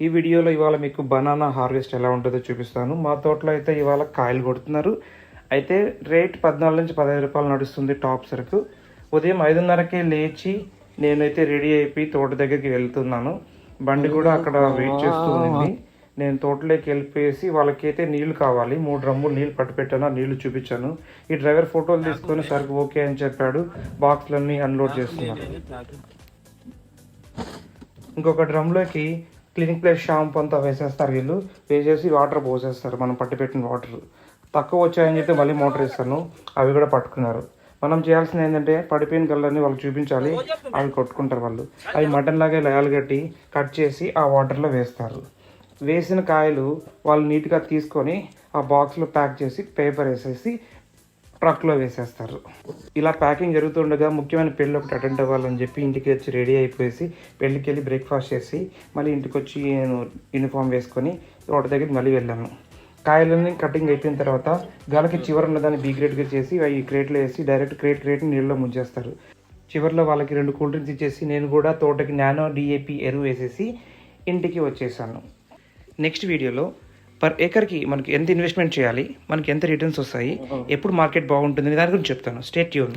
ఈ వీడియోలో ఇవాళ మీకు బనానా హార్వెస్ట్ ఎలా ఉంటుందో చూపిస్తాను. మా తోటలో అయితే ఇవాళ కాయలు కొడుతున్నారు. అయితే రేట్ 14 నుంచి 15 రూపాయలు నడుస్తుంది టాప్ సరుకు. ఉదయం 5:30కే లేచి నేనైతే రెడీ అయిపోయి తోట దగ్గరికి వెళ్తున్నాను. బండి కూడా అక్కడ వెయిట్ చేస్తూ ఉంది. నేను తోటలోకి వెళ్ళిపోయేసి వాళ్ళకైతే నీళ్లు కావాలి, 3 డ్రమ్ములు నీళ్ళు పట్టు పెట్టాను, నీళ్లు చూపించాను. ఈ డ్రైవర్ ఫోటోలు తీసుకొని సరుకు ఓకే అని చెప్పాడు. బాక్స్లన్నీ అన్లోడ్ చేస్తున్నాను. ఇంకొక డ్రమ్లోకి క్లినిక్ ప్లస్ షాంపూ అంతా వేసేస్తారు వీళ్ళు. వేసేసి వాటర్ పోసేస్తారు, మనం పట్టుపెట్టిన వాటర్. తక్కువ వచ్చాయని చెప్పి మళ్ళీ మోటార్ ఇస్తాను, అవి కూడా పట్టుకున్నారు. మనం చేయాల్సింది ఏంటంటే పడిపోయిన కలర్ని వాళ్ళకి చూపించాలి, అవి కొట్టుకుంటారు వాళ్ళు. అవి మటన్ లాగే లయాలు కట్టి కట్ చేసి ఆ వాటర్లో వేస్తారు. వేసిన కాయలు వాళ్ళు నీట్గా తీసుకొని ఆ బాక్స్లో ప్యాక్ చేసి పేపర్ వేసేసి ట్రక్లో వేసేస్తారు. ఇలా ప్యాకింగ్ జరుగుతుండగా ముఖ్యమైన పెళ్ళి ఒకటి అటెండ్ అవ్వాలని చెప్పి ఇంటికి వచ్చి రెడీ అయిపోయేసి పెళ్ళికి వెళ్ళి బ్రేక్ఫాస్ట్ చేసి మళ్ళీ ఇంటికి వచ్చి నేను యూనిఫామ్ వేసుకొని తోట దగ్గరికి మళ్ళీ వెళ్ళాను. కాయలన్నీ కటింగ్ అయిపోయిన తర్వాత గలకి చివరి ఉన్నదాన్ని బీ గ్రేడ్గా చేసి అవి క్రేట్లో వేసి డైరెక్ట్ క్రేట్ని నీళ్ళలో ముంచేస్తారు. చివరిలో వాళ్ళకి 2 కూల్ డ్రింక్స్ ఇచ్చేసి నేను కూడా తోటకి నానో DAP ఎరువు వేసేసి ఇంటికి వచ్చేసాను. నెక్స్ట్ వీడియోలో పర్ ఏకర్కి మనకి ఎంత ఇన్వెస్ట్మెంట్ చేయాలి, మనకి ఎంత రిటర్న్స్ వస్తాయి, ఎప్పుడు మార్కెట్ బాగుంటుంది దాని గురించి చెప్తాను. Stay tune.